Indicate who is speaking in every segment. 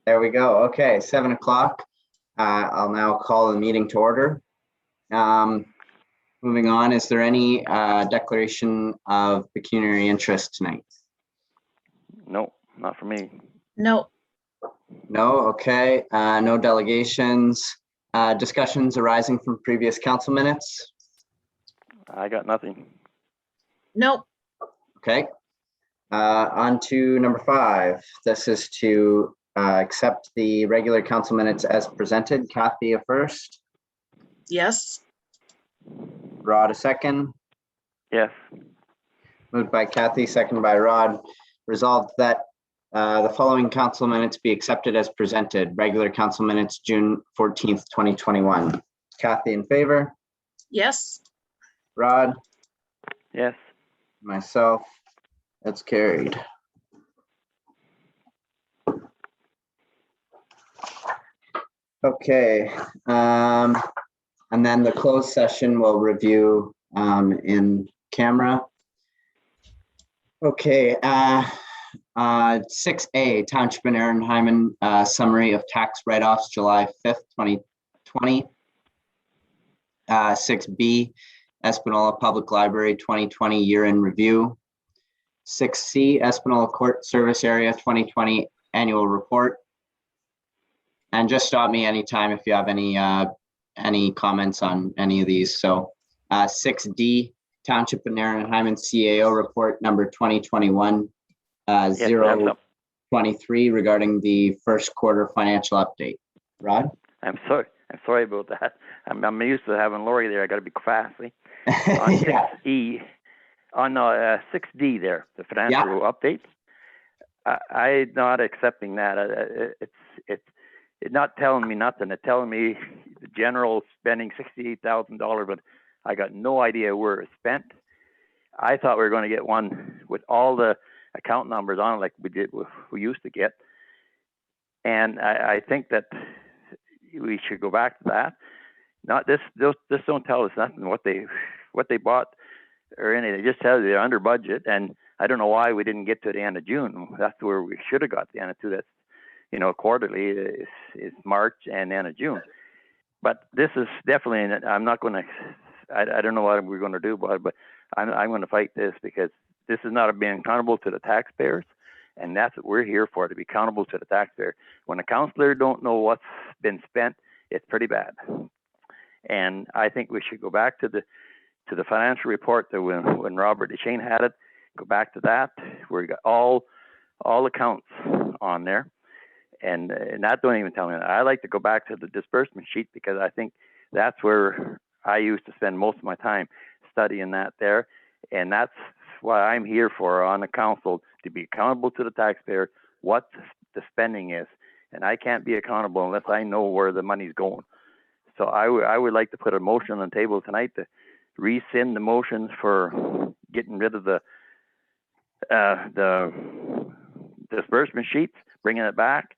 Speaker 1: There we go. Okay, 7 o'clock. I'll now call the meeting to order. Moving on, is there any declaration of pecuniary interest tonight?
Speaker 2: No, not for me.
Speaker 3: No.
Speaker 1: No, okay. No delegations. Discussions arising from previous council minutes?
Speaker 2: I got nothing.
Speaker 3: Nope.
Speaker 1: Okay. On to number 5. This is to accept the regular council minutes as presented. Kathy, a first.
Speaker 3: Yes.
Speaker 1: Rod, a second.
Speaker 2: Yes.
Speaker 1: Moved by Kathy, second by Rod. Resolved that the following council minutes be accepted as presented. Regular council minutes, June 14th, 2021. Kathy in favor.
Speaker 3: Yes.
Speaker 1: Rod.
Speaker 2: Yes.
Speaker 1: Myself. That's carried. Okay. And then the closed session will review in camera. Okay. 6A, Township and Aaron-Hyman summary of tax write-offs, July 5th, 2020. 6B, Espanola Public Library 2020 year-end review. 6C, Espanola Court Service Area 2020 annual report. And just stop me anytime if you have any comments on any of these. So 6D, Township and Aaron-Hyman CAO report number 2021 023 regarding the first quarter financial update. Rod?
Speaker 2: I'm sorry about that. I'm used to having Lori there. I got to be classy. On
Speaker 1: Yeah.
Speaker 2: 6E, on 6D there, the financial update. I'm not accepting that. It's not telling me nothing. It's telling me the general spending $68,000, but I got no idea where it's spent. I thought we were going to get one with all the account numbers on it, like we used to get. And I think that we should go back to that. Not this don't tell us nothing what they bought or anything. They just tell you they're under budget, and I don't know why we didn't get to the end of June. That's where we should have got the end of two. That's quarterly is March and end of June. But this is definitely. I'm not going to. I don't know what we're going to do about it, but I'm going to fight this because this is not being accountable to the taxpayers, and that's what we're here for, to be accountable to the taxpayer. When a councillor don't know what's been spent, it's pretty bad. And I think we should go back to the financial report that when Robert Deschênes had it, go back to that where you got all accounts on there, and that don't even tell me that. I like to go back to the disbursement sheet because I think that's where I used to spend most of my time studying that there, and that's what I'm here for on the council, to be accountable to the taxpayer what the spending is, and I can't be accountable unless I know where the money's going. So I would like to put a motion on the table tonight to rescind the motions for getting rid of the disbursement sheets, bringing it back,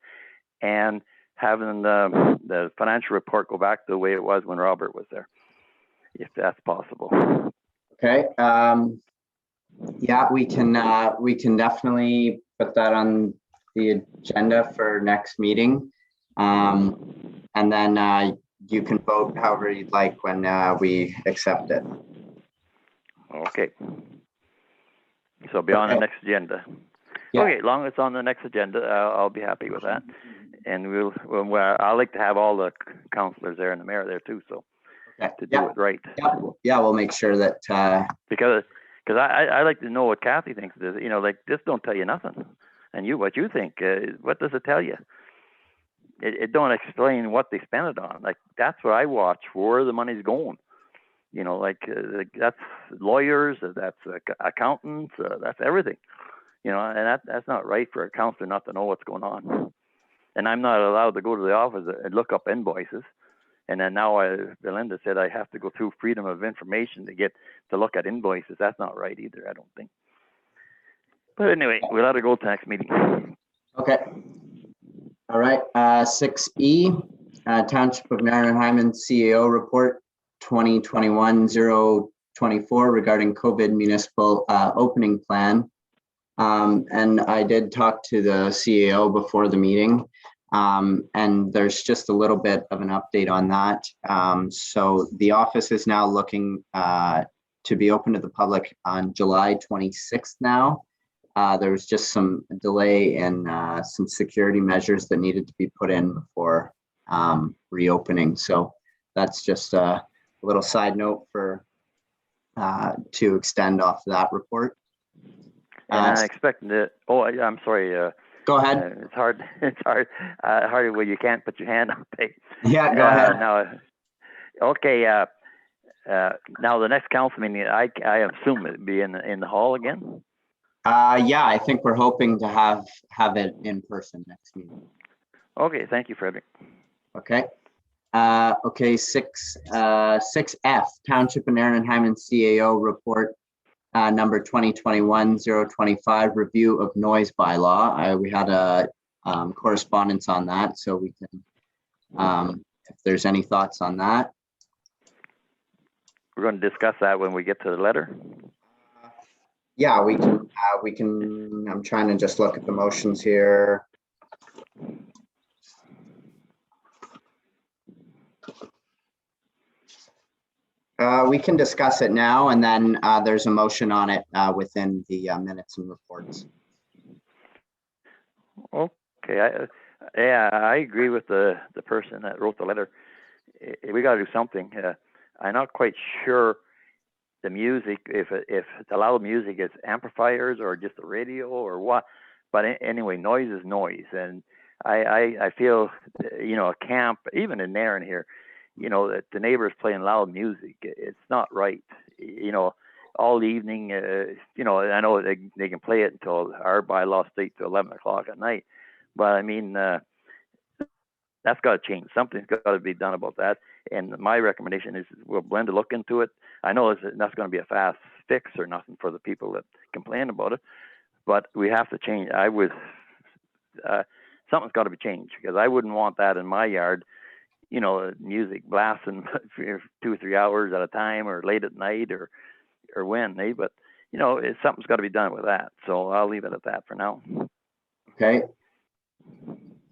Speaker 2: and having the financial report go back to the way it was when Robert was there, if that's possible.
Speaker 1: Okay. Yeah, we can definitely put that on the agenda for next meeting, and then you can vote however you'd like when we accept it.
Speaker 2: Okay. So be on the next agenda.
Speaker 1: Yeah.
Speaker 2: Okay, as long as it's on the next agenda, I'll be happy with that. And I like to have all the councillors there and the mayor there too, so to do it right.
Speaker 1: Yeah, we'll make sure that
Speaker 2: because I like to know what Kathy thinks of this. Like this don't tell you nothing, and what you think. What does it tell you? It don't explain what they spent it on. Like that's what I watch, where the money's going. Like that's lawyers, that's accountants, that's everything. And that's not right for a councillor not to know what's going on. And I'm not allowed to go to the office and look up invoices. And then now Belinda said I have to go through Freedom of Information to look at invoices. That's not right either, I don't think. But anyway, we'll let her go to the next meeting.
Speaker 1: Okay. All right. 6E, Township of Aaron-Hyman CAO report 2021-024 regarding COVID municipal opening plan. And I did talk to the CAO before the meeting. And there's just a little bit of an update on that. So the office is now looking to be open to the public on July 26th now. There was just some delay in some security measures that needed to be put in before reopening. So that's just a little side note for to extend off that report.
Speaker 2: And I expect that. Oh, I'm sorry.
Speaker 1: Go ahead.
Speaker 2: It's hard. It's hard. Hard where you can't put your hand up.
Speaker 1: Yeah, go ahead.
Speaker 2: Now, okay. Now the next council meeting, I assume it'd be in the hall again.
Speaker 1: Yeah, I think we're hoping to have it in person next meeting.
Speaker 2: Okay, thank you, Frederick.
Speaker 1: Okay. Okay, 6F, Township and Aaron-Hyman CAO report number 2021-025, review of noise bylaw. We had a correspondence on that, so we can, if there's any thoughts on that.
Speaker 2: We're going to discuss that when we get to the letter.
Speaker 1: Yeah, we can, I'm trying to just look at the motions here. We can discuss it now, and then there's a motion on it within the minutes and reports.
Speaker 2: Okay, I agree with the person that wrote the letter. We got to do something. I'm not quite sure the music, if the loud music is amplifiers or just the radio or what. But anyway, noise is noise, and I feel, you know, a camp, even in Nairn here, you know, that the neighbors playing loud music, it's not right. You know, all evening, you know, I know they can play it until our bylaw states to 11 o'clock at night, but I mean, that's got to change. Something's got to be done about that. And my recommendation is we'll Blend to look into it. I know that's going to be a fast fix or nothing for the people that complain about it, but we have to change. Something's got to be changed, because I wouldn't want that in my yard. You know, music blasting for 2 or 3 hours at a time, or late at night, or when, but you know, something's got to be done with that. So I'll leave it at that for now.
Speaker 1: Okay.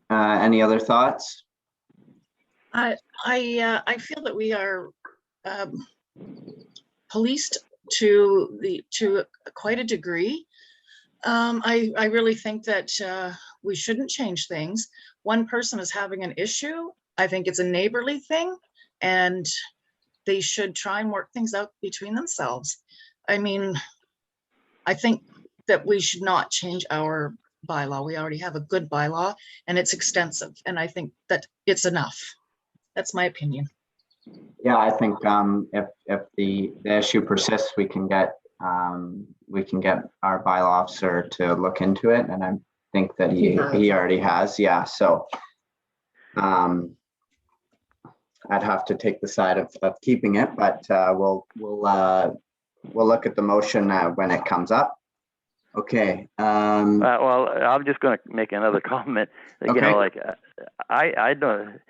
Speaker 1: Any other thoughts?
Speaker 3: I feel that we are policed to quite a degree. I really think that we shouldn't change things. One person is having an issue. I think it's a neighborly thing, and they should try and work things out between themselves. I mean, I think that we should not change our bylaw. We already have a good bylaw, and it's extensive, and I think that it's enough. That's my opinion.
Speaker 1: Yeah, I think if the issue persists, we can get our bylaw officer to look into it, and I think that he already has. Yeah, so I'd have to take the side of keeping it, but we'll look at the motion when it comes up. Okay.
Speaker 2: Well, I'm just going to make another comment. You
Speaker 1: okay.
Speaker 2: know, like I don't.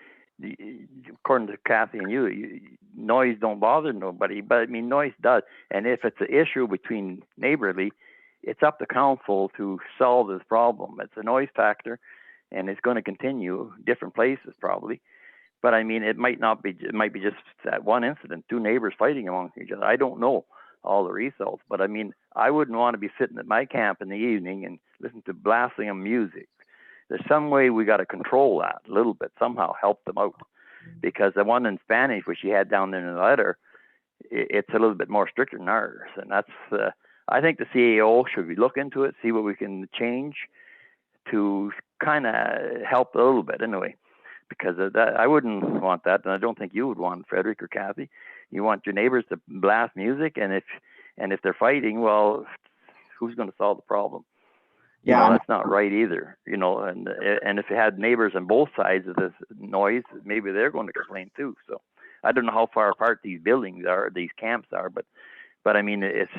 Speaker 2: According to Kathy and you, noise don't bother nobody, but I mean, noise does. And if it's an issue between neighborly, it's up to council to solve this problem. It's a noise factor, and it's going to continue different places probably. But I mean, it might not be. It might be just that one incident, 2 neighbors fighting amongst each other. I don't know all the results, but I mean, I wouldn't want to be sitting at my camp in the evening and listen to blasting of music. There's some way we got to control that a little bit, somehow help them out, because the one in Spanish, which she had down there in the letter, it's a little bit more stricter than ours. And that's, I think the CAO should look into it, see what we can change to kind of help a little bit anyway, because of that, I wouldn't want that. And I don't think you would want, Frederick or Kathy. You want your neighbors to blast music, and if they're fighting, well, who's going to solve the problem? Yeah, you know, that's not right either. You know, and if you had neighbors on both sides of this noise, maybe they're going to complain too. So I don't know how far apart these buildings are, these camps are, but I mean, it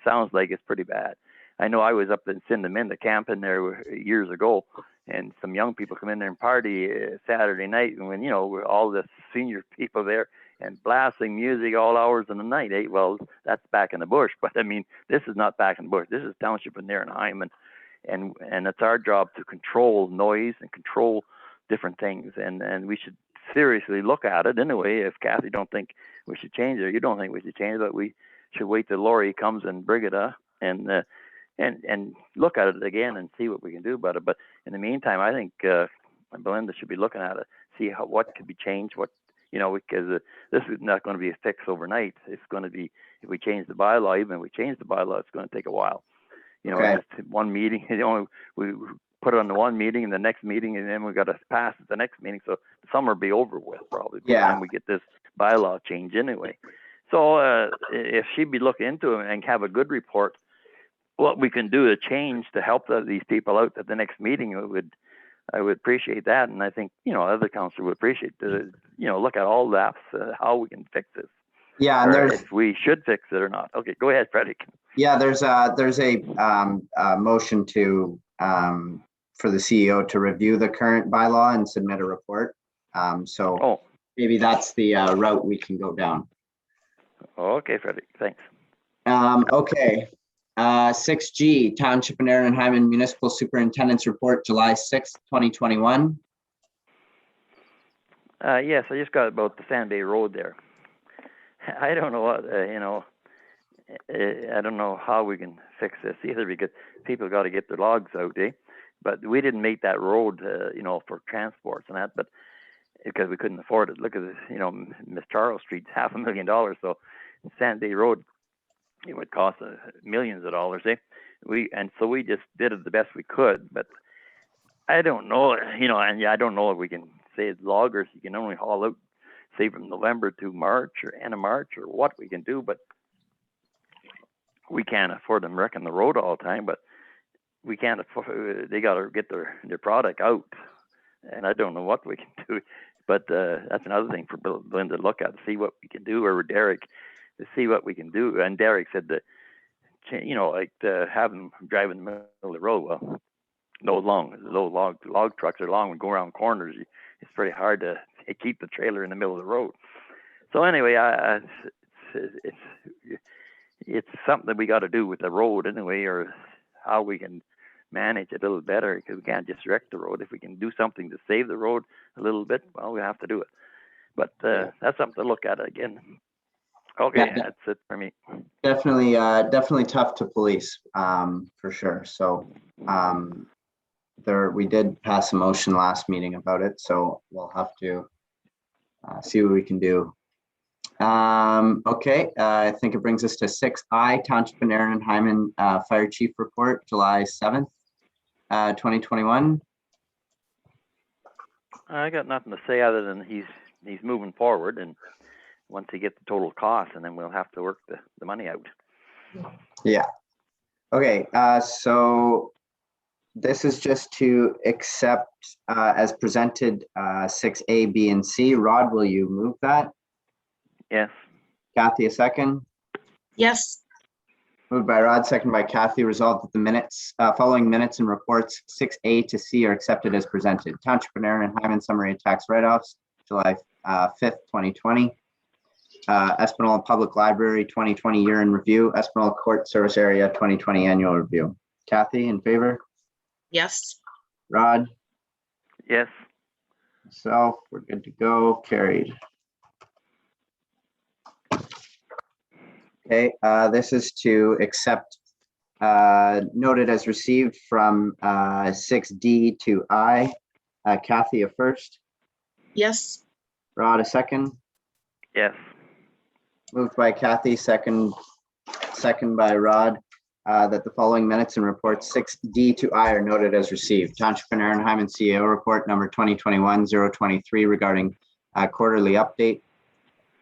Speaker 2: sounds like it's pretty bad. I know I was up in Cindeminda camping there years ago, and some young people come in there and party Saturday night, and when, you know, all the senior people there and blasting music all hours of the night. Well, that's back in the bush, but I mean, this is not back in the bush. This is township in Aaron-Hyman. And it's our job to control noise and control different things, and we should seriously look at it anyway. If Kathy don't think we should change it, or you don't think we should change it, but we should wait till Lori comes and Brigida and look at it again and see what we can do about it. But in the meantime, I think Belinda should be looking at it, see what could be changed, because this is not going to be a fix overnight. It's going to be, if we change the bylaw, even if we change the bylaw, it's going to take a while.
Speaker 1: Okay.
Speaker 2: Just one meeting, we put it on the one meeting and the next meeting, and then we got to pass at the next meeting. So the summer will be over with probably by the time we get this bylaw change anyway. So if she'd be looking into it and have a good report, what we can do to change to help these people out at the next meeting, I would appreciate that. And I think, other councillors would appreciate look at all that, how we can fix this.
Speaker 1: Yeah, and
Speaker 2: or if we should fix it or not. Okay, go ahead, Frederick.
Speaker 1: Yeah, there's a motion to for the CEO to review the current bylaw and submit a report. So maybe that's the route we can go down.
Speaker 2: Okay, Frederick, thanks.
Speaker 1: Okay. 6G, Township and Aaron and Hyman Municipal Superintendent's Report, July 6th, 2021.
Speaker 2: Yes, I just got about the Sand Bay Road there. I don't know what, I don't know how we can fix this either, because people got to get their logs out, But we didn't make that road, for transports and that, but because we couldn't afford it. Look at this, Miss Charles Street's $500,000, so Sand Bay Road, it would cost millions of dollars, so we just did it the best we could. But I don't know, and I don't know if we can say as loggers, you can only haul out, say from November to March or end of March, or what we can do, but we can't afford them wrecking the road all the time. But we can't afford, they got to get their product out, and I don't know what we can do. But that's another thing for Belinda to look at, to see what we can do, or Derek, to see what we can do. And Derek said that, to have them drive in the middle of the road. Well, log trucks are long and go around corners. It's pretty hard to keep the trailer in the middle of the road. So anyway, it's something that we got to do with the road anyway, or how we can manage it a little better, because we can't just wreck the road. If we can do something to save the road a little bit, well, we have to do it. But that's something to look at again. Okay, that's it for me.
Speaker 1: Definitely tough to police, for sure. So we did pass a motion last meeting about it, so we'll have to see what we can do. Okay, I think it brings us to 6I, Township and Aaron and Hyman Fire Chief Report, July 7th, 2021.
Speaker 2: I got nothing to say other than he's moving forward, and once he gets the total cost, and then we'll have to work the money out.
Speaker 1: Yeah. Okay, so this is just to accept as presented 6A, B, and C. Rod, will you move that?
Speaker 2: Yes.
Speaker 1: Kathy, a second?
Speaker 3: Yes.
Speaker 1: Moved by Rod, second by Kathy. Resolved that the minutes, following minutes and reports 6A to C are accepted as presented. Township and Aaron and Hyman Summary of Tax Write-Offs, July 5th, 2020. Espanola Public Library 2020 Year in Review, Espanola Court Service Area 2020 Annual Review. Kathy, in favor?
Speaker 3: Yes.
Speaker 1: Rod?
Speaker 2: Yes.
Speaker 1: Myself, we're good to go. Carried. Okay, this is to accept noted as received from 6D to I. Kathy, a first.
Speaker 3: Yes.
Speaker 1: Rod, a second.
Speaker 2: Yes.
Speaker 1: Moved by Kathy, second by Rod, that the following minutes and reports 6D to I are noted as received. Township and Aaron Hyman CEO report number 2021-023 regarding quarterly update.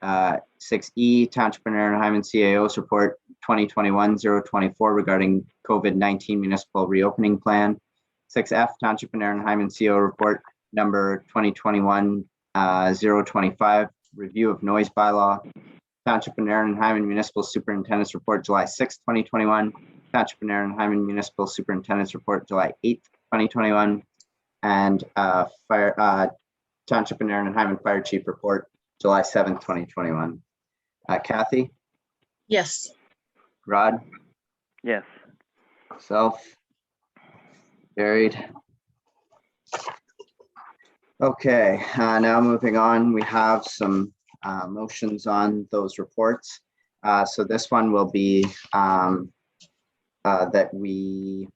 Speaker 1: 6E, Township and Aaron Hyman CAO's report 2021-024 regarding COVID-19 municipal reopening plan. 6F, Township and Aaron Hyman CO report number 2021-025 review of noise bylaw. Township and Aaron Hyman Municipal Superintendent's Report, July 6, 2021. Township and Aaron Hyman Municipal Superintendent's Report, July 8, 2021. And Township and Aaron Hyman Fire Chief Report, July 7, 2021. Kathy?
Speaker 3: Yes.
Speaker 1: Rod?
Speaker 2: Yes.
Speaker 1: Self? Carried. Okay, now moving on, we have some motions on those reports. So this one will be that we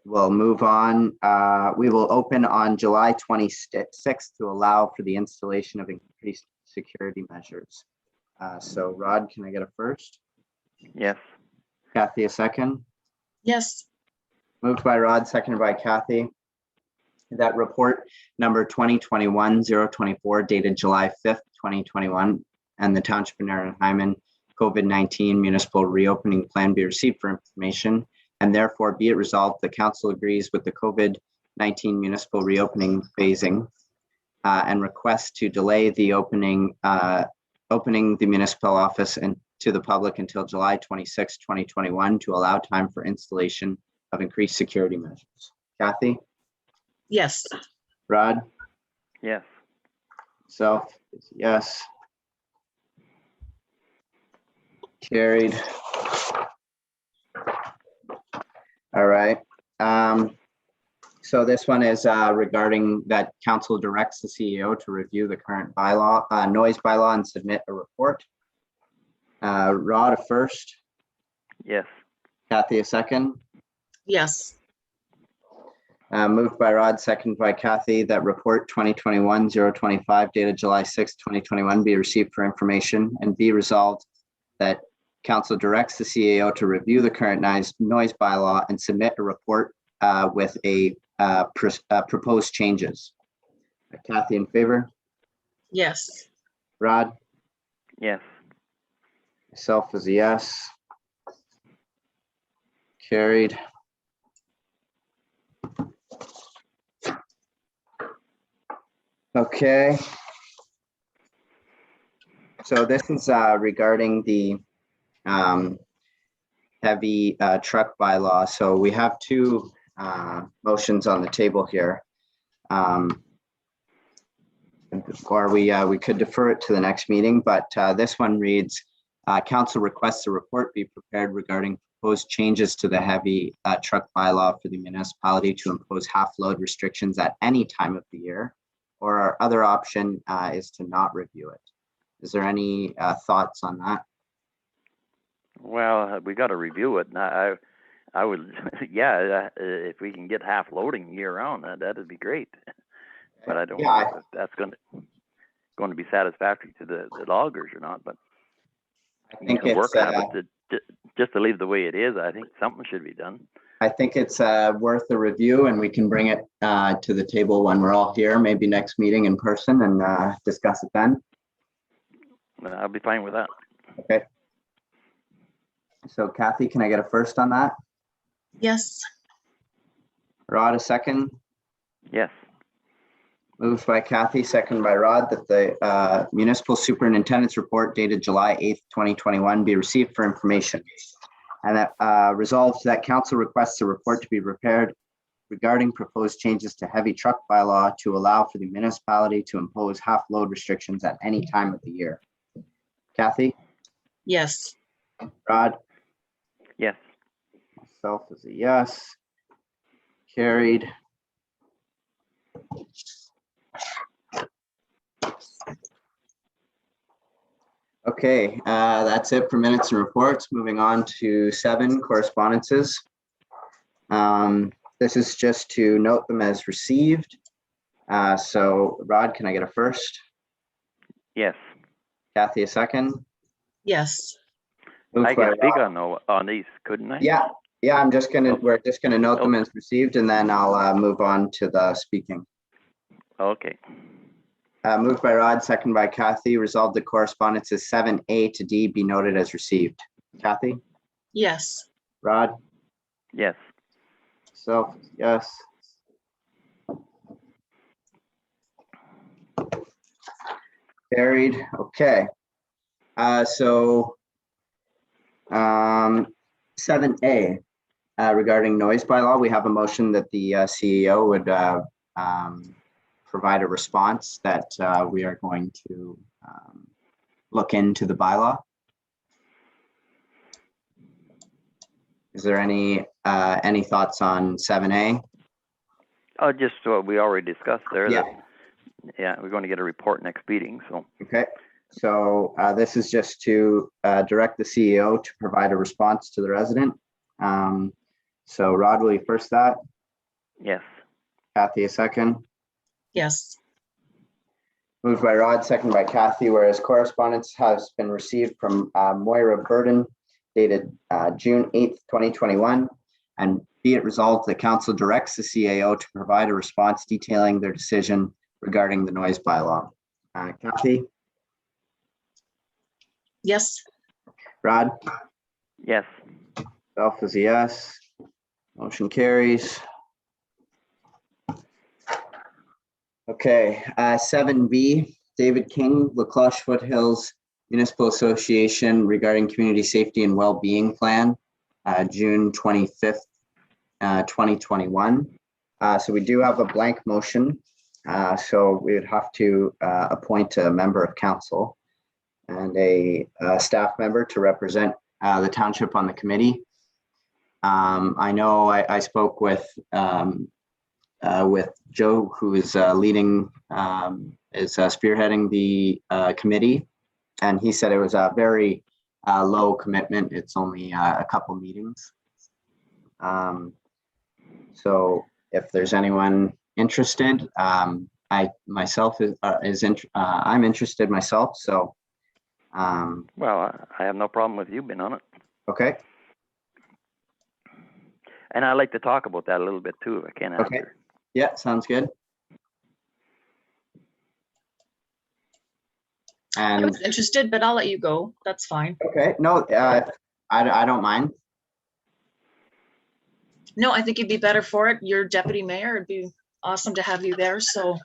Speaker 1: will move on. We will open on July 26th to allow for the installation of increased security measures. So Rod, can I get a first?
Speaker 2: Yes.
Speaker 1: Kathy, a second?
Speaker 3: Yes,
Speaker 1: Moved by Rod, seconded by Kathy. That report number 2021-024 dated July 5th, 2021, and the Township of Narren-Hyman COVID-19 municipal reopening plan be received for information, and therefore be it resolved, the council agrees with the COVID-19 municipal reopening phasing and requests to delay the opening the municipal office and to the public until July 26, 2021 to allow time for installation of increased security measures. Kathy?
Speaker 3: yes,
Speaker 1: Rod?
Speaker 2: Yes.
Speaker 1: Self is yes. Carried. All right. So this one is regarding that council directs the CEO to review the current bylaw, noise bylaw, and submit a report. Rod, a first.
Speaker 2: Yes.
Speaker 1: Kathy, a second.
Speaker 3: yes,
Speaker 1: Moved by Rod, second by Kathy, that report 2021-025 dated July 6, 2021 be received for information, and be resolved that council directs the CAO to review the current noise bylaw and submit a report with a proposed changes. Kathy, in favor?
Speaker 3: yes,
Speaker 1: Rod?
Speaker 2: Yes.
Speaker 1: Myself is a yes. Carried. Okay. So this is regarding the heavy truck bylaw. So we have two motions on the table here. Or we could defer it to the next meeting, but this one reads, council requests a report be prepared regarding proposed changes to the heavy truck bylaw for the municipality to impose half-load restrictions at any time of the year, or our other option is to not review it. Is there any thoughts on that?
Speaker 2: Well, we got to review it. And I would, yeah, if we can get half loading year round, that'd be great. But I don't know if that's going to be satisfactory to the loggers or not. But
Speaker 1: I think
Speaker 2: it's
Speaker 1: it's
Speaker 2: work on it. But just to leave the way it is, I think something should be done.
Speaker 1: I think it's worth a review, and we can bring it to the table when we're all here, maybe next meeting in person, and discuss it then.
Speaker 2: I'll be fine with that.
Speaker 1: Okay. So Kathy, can I get a first on that?
Speaker 3: yes,
Speaker 1: Rod, a second.
Speaker 2: Yes.
Speaker 1: Moved by Kathy, second by Rod, that the municipal superintendent's report dated July 8th, 2021 be received for information. And that resolves that council requests a report to be prepared regarding proposed changes to heavy truck bylaw to allow for the municipality to impose half-load restrictions at any time of the year. Kathy?
Speaker 3: yes,
Speaker 1: Rod?
Speaker 2: Yes.
Speaker 1: Myself is a yes. Carried. Okay, that's it for minutes and reports. Moving on to 7 correspondences. This is just to note them as received. So Rod, can I get a first?
Speaker 2: Yes.
Speaker 1: Kathy, a second?
Speaker 3: yes,
Speaker 2: I can speak on these, couldn't I?
Speaker 1: Yeah, we're just gonna note them as received, and then I'll move on to the speaking.
Speaker 2: Okay.
Speaker 1: Moved by Rod, second by Kathy. Resolved the correspondences 7A to D be noted as received. Kathy?
Speaker 3: yes,
Speaker 1: Rod?
Speaker 2: Yes.
Speaker 1: Self, yes. Carried. Okay. So 7A regarding noise bylaw, we have a motion that the CEO would provide a response that we are going to look into the bylaw. Is there any thoughts on 7A?
Speaker 2: Just what we already discussed there.
Speaker 1: Yeah.
Speaker 2: That Yeah, we're going to get a report next meeting, so.
Speaker 1: Okay, so this is just to direct the CEO to provide a response to the resident. So Rod, will you first that?
Speaker 2: Yes.
Speaker 1: Kathy, a second.
Speaker 3: Yes.
Speaker 1: Moved by Rod, second by Kathy, whereas correspondence has been received from Moira Burden dated June 8th, 2021. And be it resolved, the council directs the CAO to provide a response detailing their decision regarding the noise bylaw. Kathy?
Speaker 3: Yes.
Speaker 1: Rod?
Speaker 2: Yes.
Speaker 1: Self is a yes. Motion carries. Okay, 7B, David King, La Cloche Foothills Municipal Association regarding Community Safety and Wellbeing Plan, June 25th, 2021. So we do have a blank motion. So we would have to appoint a member of council and a staff member to represent the township on the committee. I know I spoke with Joe, who is leading, spearheading the committee, and he said it was a very low commitment. It's only a couple meetings. So if there's anyone interested, I'm interested myself. So,
Speaker 2: Well, I have no problem with you being on it.
Speaker 1: okay.
Speaker 2: And I'd like to talk about that a little bit too, if I can.
Speaker 1: Okay.
Speaker 2: After.
Speaker 1: Yeah, sounds good.
Speaker 3: I
Speaker 1: And
Speaker 3: was interested, but I'll let you go. That's fine.
Speaker 1: okay, no, I don't mind.
Speaker 3: No, I think you'd be better for it. You're deputy mayor. It'd be awesome to have you there. So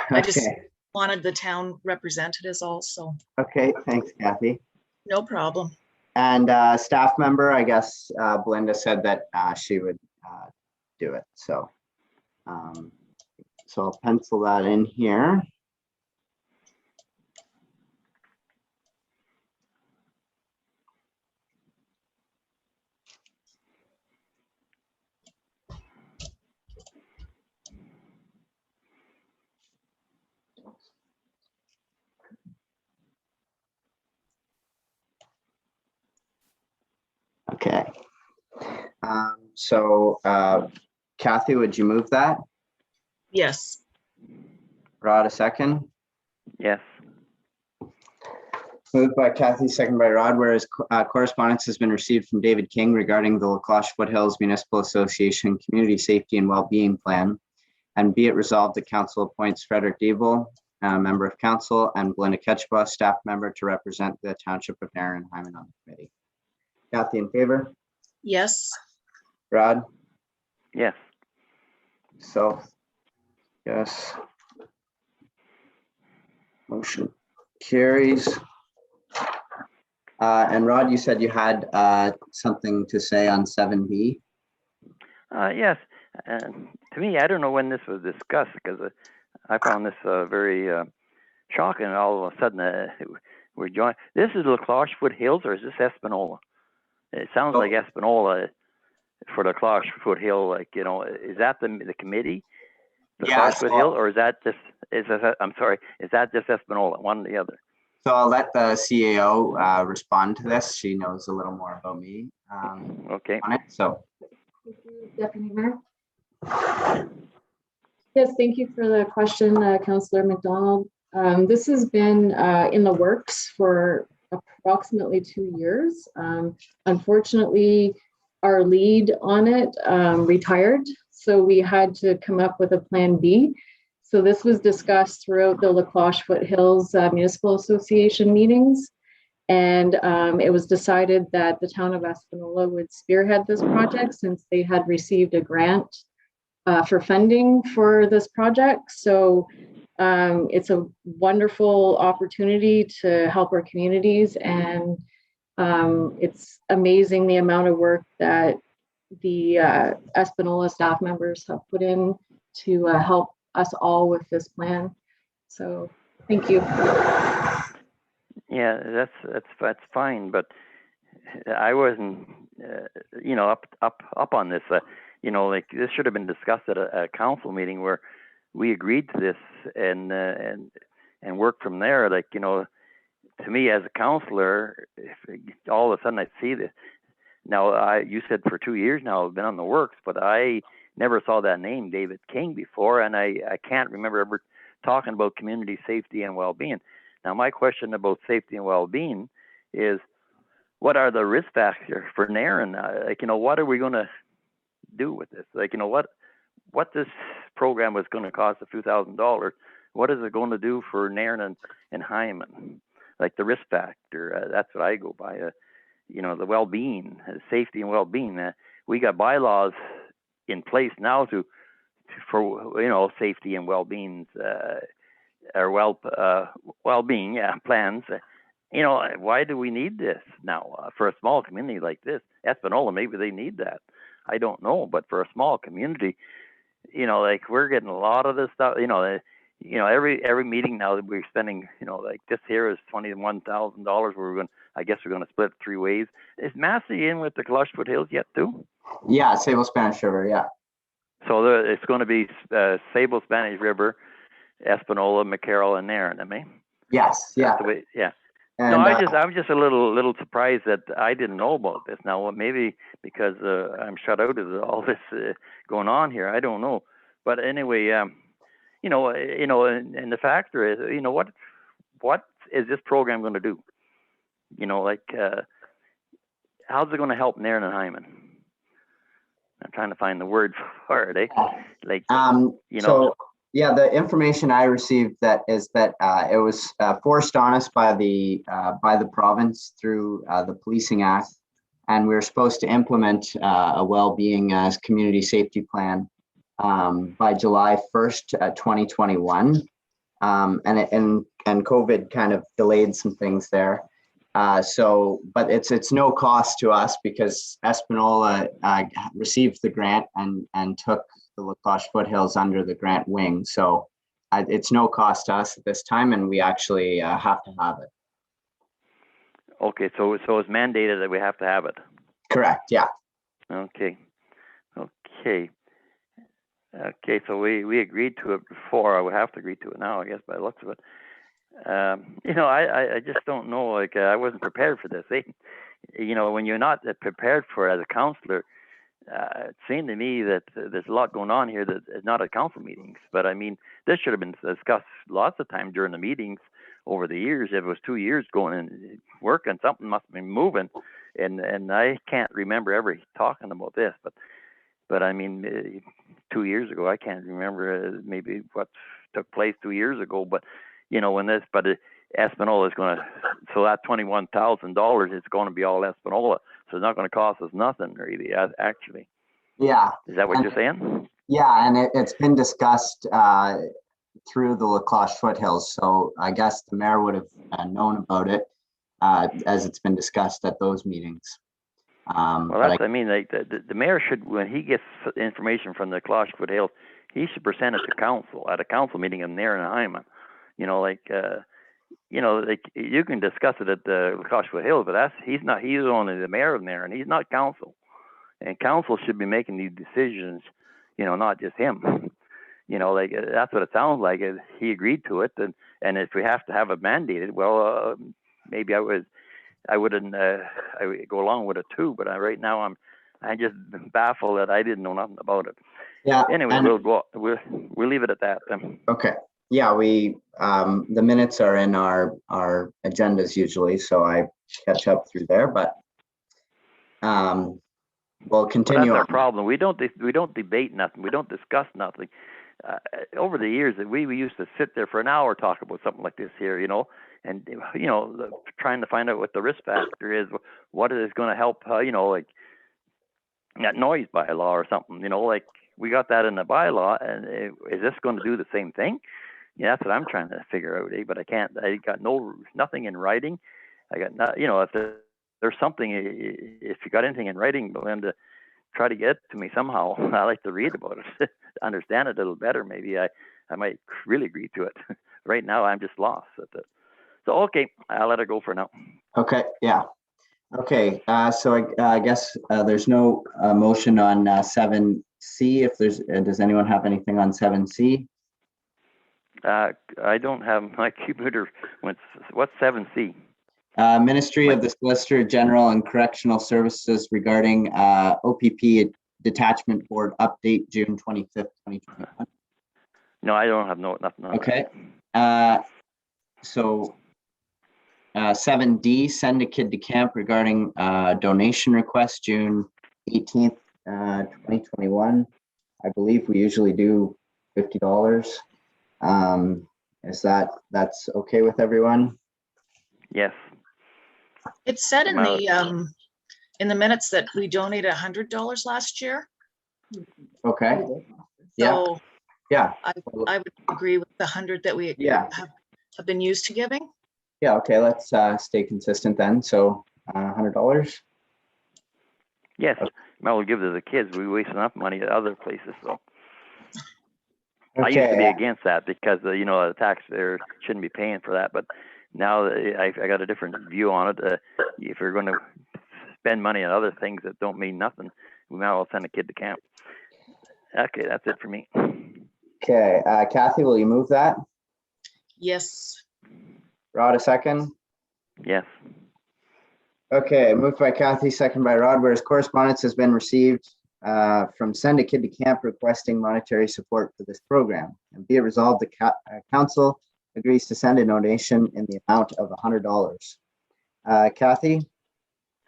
Speaker 3: I just
Speaker 1: Okay.
Speaker 3: wanted the town represented is also.
Speaker 1: Okay, thanks, Kathy.
Speaker 3: No problem.
Speaker 1: And staff member, I guess Belinda said that she would do it. So, so I'll pencil that in here. Okay. So Kathy, would you move that?
Speaker 3: Yes.
Speaker 1: Rod, a second.
Speaker 2: Yes.
Speaker 1: Moved by Kathy, second by Rod, whereas correspondence has been received from David King regarding the La Cloche Foothills Municipal Association Community Safety and Wellbeing Plan. And be it resolved, the council appoints Frederick Diebel, member of council, and Belinda Ketchba, staff member, to represent the township of Narrenheim on the committee. Kathy, in favor?
Speaker 3: Yes.
Speaker 1: Rod?
Speaker 2: Yes.
Speaker 1: So, yes. Motion carries. And Rod, you said you had something to say on 7B.
Speaker 2: Yes. To me, I don't know when this was discussed because I found this very shocking. All of a sudden, we're joined. This is La Cloche Foothills, or is this Espanola? It sounds like Espanola for La Cloche Foothill. Like, you know, is that the committee, La Cloche Foothill, or is that just? I'm sorry. Is that just Espanola? One or the other?
Speaker 1: So I'll let the CAO respond to this. She knows a little more about me
Speaker 2: Okay.
Speaker 1: on it. So.
Speaker 4: Thank you, Deputy Mayor. Yes, thank you for the question, Councillor McDonald. This has been in the works for approximately 2 years. Unfortunately, our lead on it retired, so we had to come up with a plan B. So this was discussed throughout the La Cloche Foothills Municipal Association meetings. And it was decided that the town of Espanola would spearhead this project since they had received a grant for funding for this project. So it's a wonderful opportunity to help our communities, and it's amazing the amount of work that the Espanola staff members have put in to help us all with this plan. So thank you.
Speaker 2: Yeah, that's fine, but I wasn't, you know, up on this. You know, like this should have been discussed at a council meeting where we agreed to this and work from there. Like, you know, to me as a counselor, if all of a sudden I see this. Now, you said for 2 years now I've been on the works, but I never saw that name, David King, before, and I can't remember ever talking about community safety and well-being. Now, my question about safety and well-being is, what are the risk factors for Nairn? Like, you know, what are we going to do with this? Like, you know, what this program was going to cost a few $1,000s. What is it going to do for Nairn and Hyman? Like the risk factor, that's what I go by. You know, the well-being, safety and well-being. We got bylaws in place now for you know, safety and well-being, or well-being plans. You know, why do we need this now for a small community like this? Espanola, maybe they need that. I don't know, but for a small community, you know, like we're getting a lot of this stuff. You know, every meeting now that we're spending, you know, like this here is $21,000. I guess we're going to split 3 ways. Is Massey in with the Cloche Foothills yet too?
Speaker 1: Yeah, Sable Spanish River, yeah.
Speaker 2: So it's going to be Sable Spanish River, Espanola, McCarroll, and Nairn, I mean.
Speaker 1: Yes, yeah.
Speaker 2: That's the way, yeah.
Speaker 1: And,
Speaker 2: No, I'm just a little surprised that I didn't know about this. Now, maybe because I'm shut out of all this going on here. I don't know. But anyway, you know, and the factor is, you know, what is this program going to do? You know, like how's it going to help Nairn and Hyman? I'm trying to find the word for it. Like, you know.
Speaker 1: So, yeah, the information I received is that it was forced on us by the province through the Policing Act, and we were supposed to implement a well-being community safety plan by July 1st, 2021, and COVID kind of delayed some things there. But it's no cost to us because Espanola received the grant and took the La Cloche Foothills under the grant wing. So it's no cost to us at this time, and we actually have to have it.
Speaker 2: Okay, so it's mandated that we have to have it.
Speaker 1: Correct. Yeah.
Speaker 2: Okay. So we agreed to it before. I would have to agree to it now, I guess, by the looks of it. You know, I just don't know. Like I wasn't prepared for this. You know, when you're not prepared for it as a counselor, it seemed to me that there's a lot going on here that is not at council meetings. But I mean, this should have been discussed lots of time during the meetings over the years. If it was 2 years going and working, something must have been moving. And I can't remember ever talking about this. But I mean, 2 years ago, I can't remember maybe what took place 2 years ago. But you know, Espanola is going to, so that $21,000 is going to be all Espanola. So it's not going to cost us nothing really, actually.
Speaker 1: Yeah.
Speaker 2: Is that what you're saying?
Speaker 1: Yeah, and it's been discussed through the La Cloche Foothills. So I guess the mayor would have known about it as it's been discussed at those meetings.
Speaker 2: Well, that's, I mean, like the mayor should, when he gets information from the Cloche Foothills, he should present it to council at a council meeting in Nairn and Hyman. You know, like, you know, like you can discuss it at the Cloche Foothills, but he's only the mayor of Nairn, and he's not council. And council should be making these decisions, you know, not just him. You know, like that's what it sounds like. He agreed to it, and if we have to have it mandated, well, maybe I would go along with it too. But right now I'm just baffled that I didn't know nothing about it.
Speaker 1: Yeah.
Speaker 2: Anyway, we'll leave it at that then.
Speaker 1: Okay. Yeah, we the minutes are in our agendas usually, so I catch up through there. But we'll continue.
Speaker 2: Well, that's our problem. We don't debate nothing. We don't discuss nothing. Over the years, we used to sit there for an hour talk about something like this here, you know, and you know, trying to find out what the risk factor is, what is going to help, you know, like that noise bylaw or something, you know, like we got that in the bylaw, and is this going to do the same thing? Yeah, that's what I'm trying to figure out, but I can't. I got nothing in writing. I got not, you know, if there's something, if you got anything in writing, Belinda, try to get it to me somehow. I like to read about it, understand it a little better. Maybe I might really agree to it. Right now, I'm just lost at it. So, okay, I'll let it go for now.
Speaker 1: Okay, yeah. Okay, so I guess there's no motion on 7C. If there's, does anyone have anything on 7C?
Speaker 2: I don't have my computer. What's 7C?
Speaker 1: Ministry of the Solicitor General and Correctional Services regarding OPP Detachment Board update, June 25th, 2021.
Speaker 2: No, I don't have nothing on
Speaker 1: Okay. So 7D, send a kid to camp regarding donation request, June 18th, 2021. I believe we usually do $50. That's okay with everyone?
Speaker 2: Yes.
Speaker 3: It said in the minutes that we donated $100 last year.
Speaker 1: Okay. Yeah.
Speaker 3: So
Speaker 1: Yeah.
Speaker 3: I would agree with the 100 that we
Speaker 1: Yeah.
Speaker 3: have been used to giving.
Speaker 1: Yeah. Okay. Let's stay consistent then. So $100.
Speaker 2: Yes. Might well give to the kids. We waste enough money at other places. So I used to be against that because the taxpayer shouldn't be paying for that. But now I got a different view on it. If you're going to spend money on other things that don't mean nothing, we might well send a kid to camp. Okay, that's it for me.
Speaker 1: Okay. Kathy, will you move that?
Speaker 3: Yes.
Speaker 1: Rod, a second?
Speaker 2: Yes.
Speaker 1: Okay, moved by Kathy, second by Rod, whereas correspondence has been received from Send a Kid to Camp requesting monetary support for this program. And be it resolved, the council agrees to send a donation in the amount of $100. Kathy?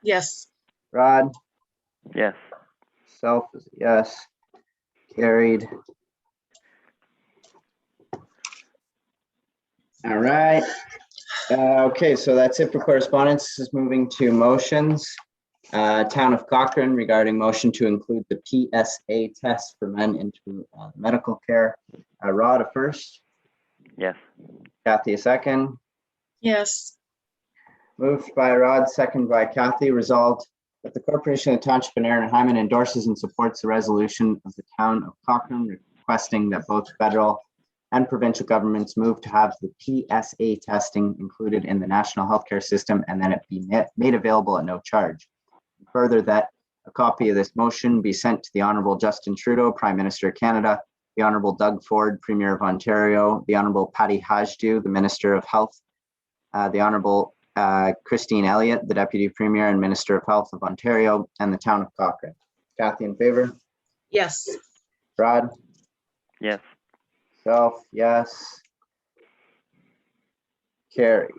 Speaker 3: Yes.
Speaker 1: Rod?
Speaker 2: Yes.
Speaker 1: Self is a yes. Carried. All right. Okay, so that's it for correspondence. This is moving to motions. Town of Cochrane regarding motion to include the PSA test for men into medical care. Rod, a first.
Speaker 2: Yes.
Speaker 1: Kathy, a second.
Speaker 3: Yes.
Speaker 1: Moved by Rod, second by Kathy. Resolved that the Corporation of the Township of Aaron and Hyman endorses and supports the resolution of the Town of Cochrane requesting that both federal and provincial governments move to have the PSA testing included in the national healthcare system and then it be made available at no charge. Further, that a copy of this motion be sent to the Honorable Justin Trudeau, Prime Minister of Canada, the Honorable Doug Ford, Premier of Ontario, the Honorable Patty Hajdu, the Minister of Health, the Honorable Christine Elliott, the Deputy Premier and Minister of Health of Ontario, and the Town of Cochrane. Kathy, in favor?
Speaker 3: Yes.
Speaker 1: Rod?
Speaker 2: Yes.
Speaker 1: Self, yes. Carried.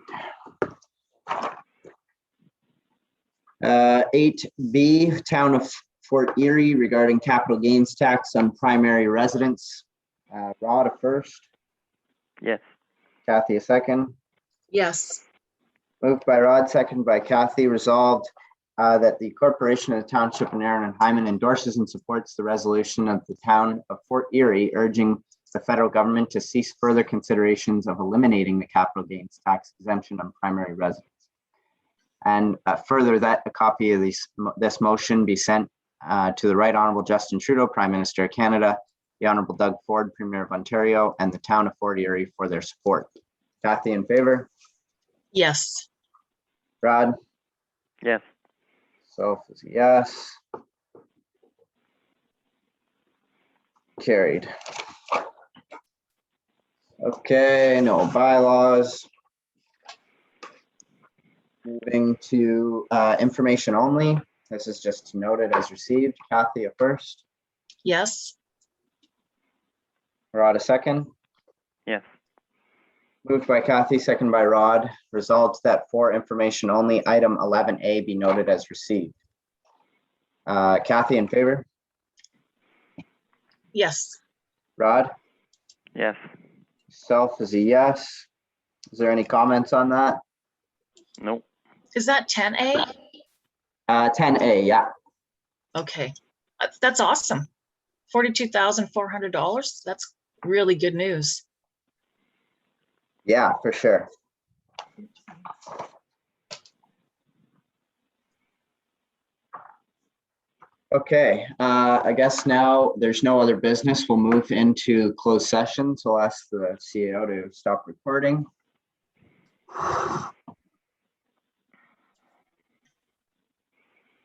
Speaker 1: 8B, Town of Fort Erie regarding capital gains tax on primary residence. Rod, a first.
Speaker 2: Yes.
Speaker 1: Kathy, a second.
Speaker 3: Yes.
Speaker 1: Moved by Rod, second by Kathy. Resolved that the Corporation of the Township of Aaron and Hyman endorses and supports the resolution of the Town of Fort Erie urging the federal government to cease further considerations of eliminating the capital gains tax exemption on primary residence. And further, that a copy of this motion be sent to the Right Honorable Justin Trudeau, Prime Minister of Canada, the Honorable Doug Ford, Premier of Ontario, and the Town of Fort Erie for their support. Kathy, in favor?
Speaker 3: Yes.
Speaker 1: Rod?
Speaker 2: Yes.
Speaker 1: Self is a yes. Carried. Okay, no bylaws. Moving to information only. This is just noted as received. Kathy, a first.
Speaker 3: Yes.
Speaker 1: Rod, a second.
Speaker 2: Yes.
Speaker 1: Moved by Kathy, second by Rod. Resolved that for information only, item 11A be noted as received. Kathy, in favor?
Speaker 3: Yes.
Speaker 1: Rod?
Speaker 2: Yes.
Speaker 1: Self is a yes. Is there any comments on that?
Speaker 2: Nope.
Speaker 3: Is that 10A?
Speaker 1: 10A, yeah.
Speaker 3: Okay. That's awesome. $42,400. That's really good news.
Speaker 1: Yeah, for sure. Okay, I guess now there's no other business. We'll move into closed session. So I'll ask the CEO to stop recording.